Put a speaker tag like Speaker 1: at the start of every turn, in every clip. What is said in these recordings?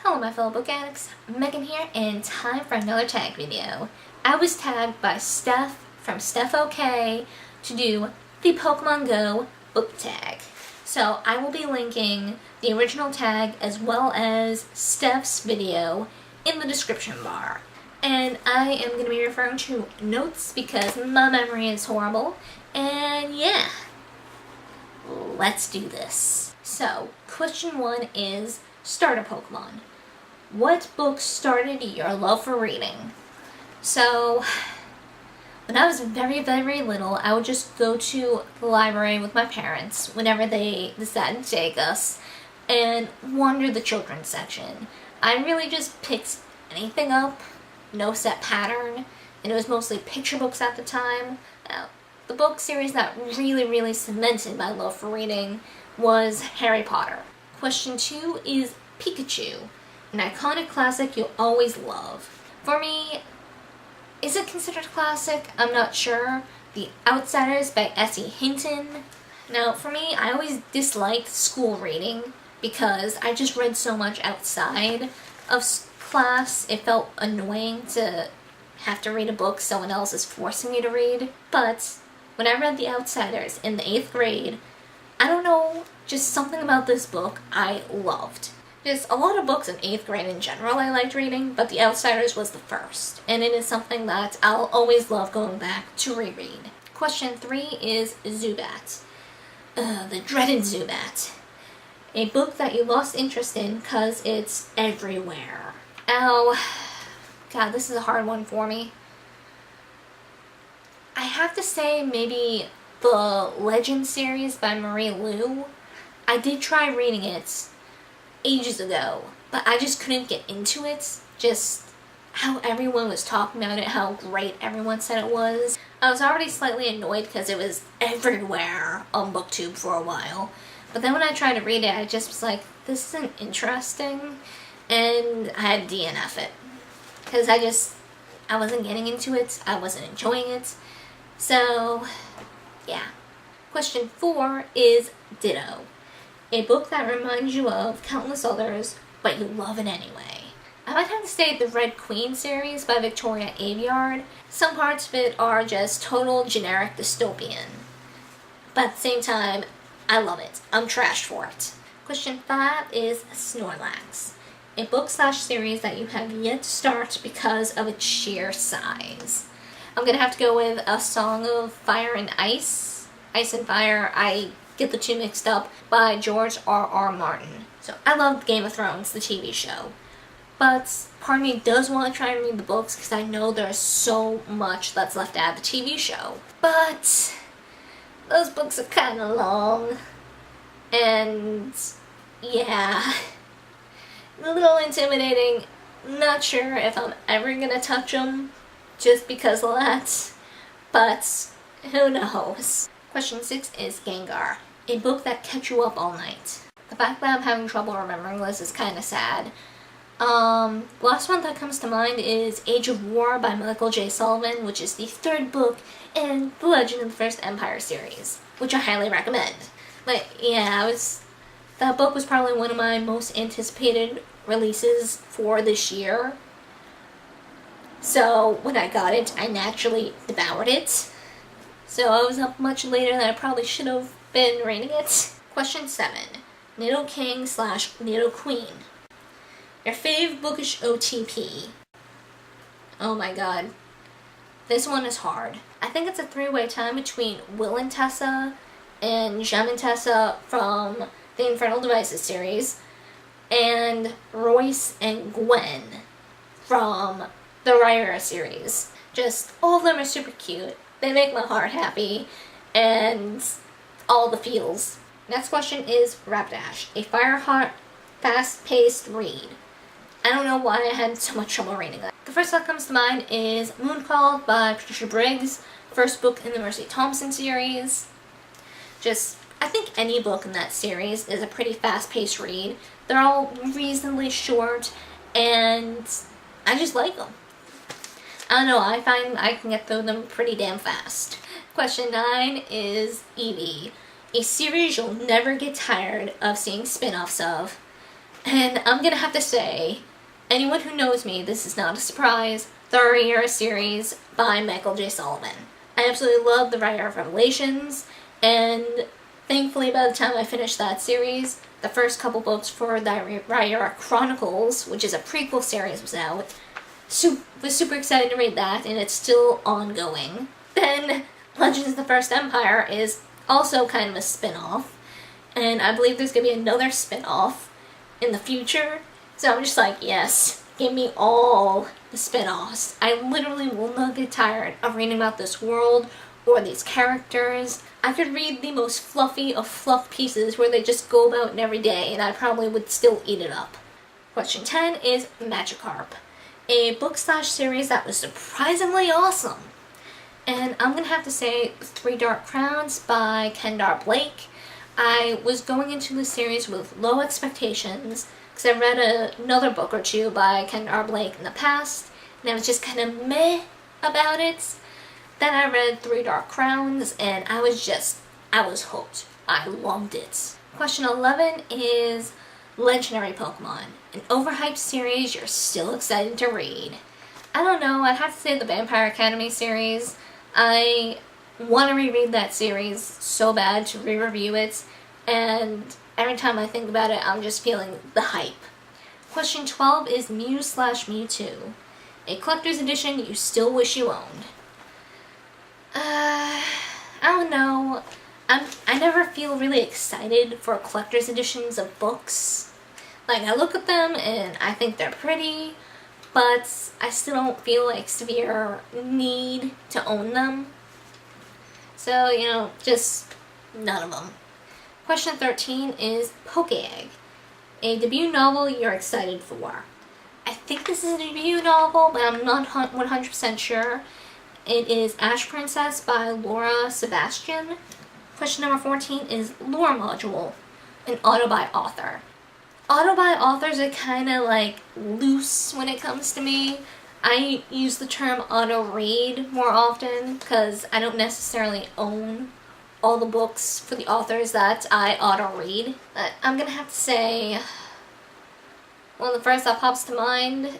Speaker 1: Hello my fellow book addicts, Megan here, and time for another tag video. I was tagged by Steph from Steph OK to do the Pokemon Go book tag. So I will be linking the original tag as well as Steph's video in the description bar. And I am going to be referring to notes because my memory is horrible. And yeah, let's do this. So, question 1 is starter Pokemon. What book started your love for reading? So, when I was very, very little, I would just go to the library with my parents whenever they decided to take us and wander the children's section. I really just picked anything up, no set pattern, and it was mostly picture books at the time. The book series that really cemented my love for reading was Harry Potter. Question 2 is Pikachu, an iconic classic you'll always love. For me, is it considered a classic? I'm not sure. The Outsiders by S.E. Hinton. Now, for me, I always disliked school reading because I just read so much outside of class. It felt annoying to have to read a book someone else is forcing me to read. But when I read The Outsiders in the 8th grade, I don't know, just something about this book I loved. Just a lot of books in 8th grade in general I liked reading, but The Outsiders was the first, and it is something that I'll always love going back to reread. Question 3 is Zubat. The dreaded Zubat. A book that you lost interest in because it's everywhere. Oh, God, this is a hard one for me. I have to say maybe the Legend series by Marie Lu. I did try reading it ages ago, but I just couldn't get into it. Just how everyone was talking about it, how great everyone said it was. I was already slightly annoyed because it was everywhere on BookTube for a while. But then when I tried to read it, I just was like, this isn't interesting. And I had to DNF it. Because I wasn't getting into it. I wasn't enjoying it. So, yeah. Question 4 is Ditto. A book that reminds you of countless others, but you love it anyway. I might have to say The Red Queen series by Victoria Aveyard. Some parts of it are just total generic dystopian. But at the same time, I love it. I'm trashed for it. Question 5 is Snorlax. A book/series that you have yet to start because of its sheer size. I'm gonna have to go with A Song of Fire and Ice. Ice and Fire, I get the two mixed up, by George R.R. Martin. So I love Game of Thrones, the TV show. But part of me does want to try and read the books because I know there's so much that's left out of the TV show. But those books are kind of long. And yeah, a little intimidating. Not sure if I'm ever gonna touch them just because of that. But who knows? Question 6 is Gengar. A book that kept you up all night. The fact that I'm having trouble remembering this is kind of sad. Last one that comes to mind is Age of War by Michael J. Sullivan, which is the 3rd book in the Legend of the First Empire series, which I highly recommend. But yeah, that book was probably one of my most anticipated releases for this year. So when I got it, I naturally devoured it. So I was up much later than I probably should have been reading it. Question 7. Nidoking/Nidoqueen. Your fave bookish OTP. Oh my god. This one is hard. I think it's a 3-way tie between Will and Tessa and Jem and Tessa from the Infernal Devices series and Royce and Gwen from the Rhyhorn series. Just all of them are super cute. They make my heart happy, and all the feels. Next question is Rapidash, a fire-hot, fast-paced read. I don't know why I had so much trouble reading that. The first that comes to mind is Mooncalled by Patricia Briggs, first book in the Mercy Thompson series. I think any book in that series is a pretty fast-paced read. They're all reasonably short, and I just like them. I don't know, I find I can get through them pretty damn fast. Question 9 is Eevee, a series you'll never get tired of seeing spin-offs of. And I'm gonna have to say, anyone who knows me, this is not a surprise, the Rhaenyra series by Michael J. Sullivan. I absolutely love the Rhaenyra Revelations, and thankfully by the time I finished that series, the first couple books for the Rhaenyra Chronicles, which is a prequel series, was out. Was super excited to read that, and it's still ongoing. Then Legends of the First Empire is also kind of a spin-off, and I believe there's going to be another spin-off in the future. So I'm just like, yes, give me all the spin-offs. I literally will not get tired of reading about this world or these characters. I could read the most fluffy of fluff pieces where they just go about it every day, and I probably would still eat it up. Question 10 is Magikarp, a book/series that was surprisingly awesome. And I'm going to have to say Three Dark Crowns by Kendare Blake. I was going into the series with low expectations because I read another book or two by Kendare Blake in the past, and I was just kind of meh about it. Then I read Three Dark Crowns, and I was hooked. I loved it. Question 11 is Legendary Pokemon, an overhyped series you're still excited to read. I don't know, I'd have to say the Vampire Academy series. I want to reread that series so bad to re-review it, and every time I think about it, I'm just feeling the hype. Question 12 is Mew/Mewtwo, a collector's edition you still wish you owned. I don't know. I never feel really excited for collector's editions of books. Like, I look at them and I think they're pretty, but I still don't feel like severe need to own them. So, just none of them. Question 13 is Poke-Egg, a debut novel you're excited for. I think this is a debut novel, but I'm not 100% sure. It is Ash Princess by Laura Sebastian. Question number 14 is Lore Module, an auto by author. Auto by authors are kind of like loose when it comes to me. I use the term auto read more often because I don't necessarily own all the books for the authors that I auto read. But I'm gonna have to say, well, the first that pops to mind,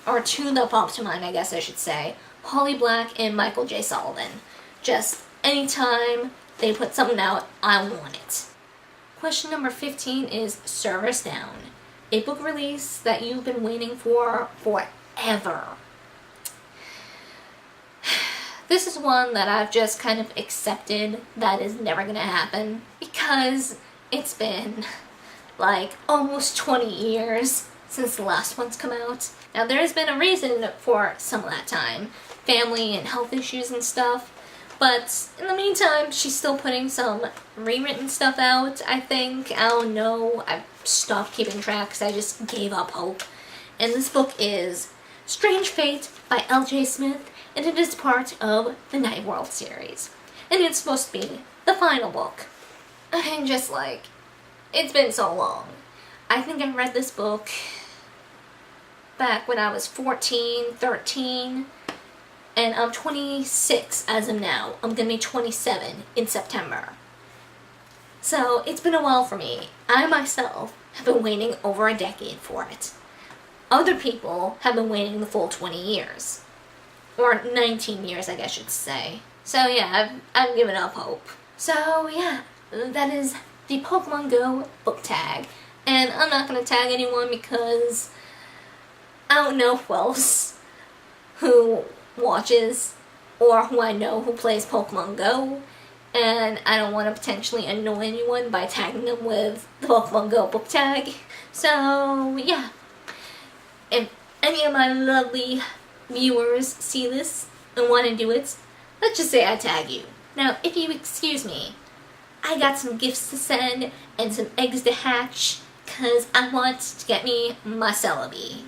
Speaker 1: or two that pop to mind, I guess I should say, Holly Black and Michael J. Sullivan. Just anytime they put something out, I want it. Question number 15 is Service Down, a book release that you've been waiting for forever. This is one that I've just kind of accepted that is never gonna happen because it's been like almost 20 years since the last one's come out. Now there's been a reason for some of that time, family and health issues and stuff, but in the meantime she's still putting some rewritten stuff out, I think. I don't know, I've stopped keeping track because I just gave up hope. And this book is Strange Fate by L.J. Smith, and it is part of the Night World series. And it's supposed to be the final book. And just like, it's been so long. I think I read this book back when I was 14, 13, and I'm 26 as of now. I'm gonna be 27 in September. So it's been a while for me. I myself have been waiting over a decade for it. Other people have been waiting the full 20 years. Or 19 years, I guess I should say. So yeah, I've given up hope. So yeah, that is the Pokemon Go book tag. And I'm not going to tag anyone because I don't know who else who watches or who I know who plays Pokemon Go. And I don't want to potentially annoy anyone by tagging them with the Pokemon Go book tag. So yeah, if any of my lovely viewers see this and want to do it, let's just say I tag you. Now, if you excuse me, I got some gifts to send and some eggs to hatch because I want to get me my Celebi.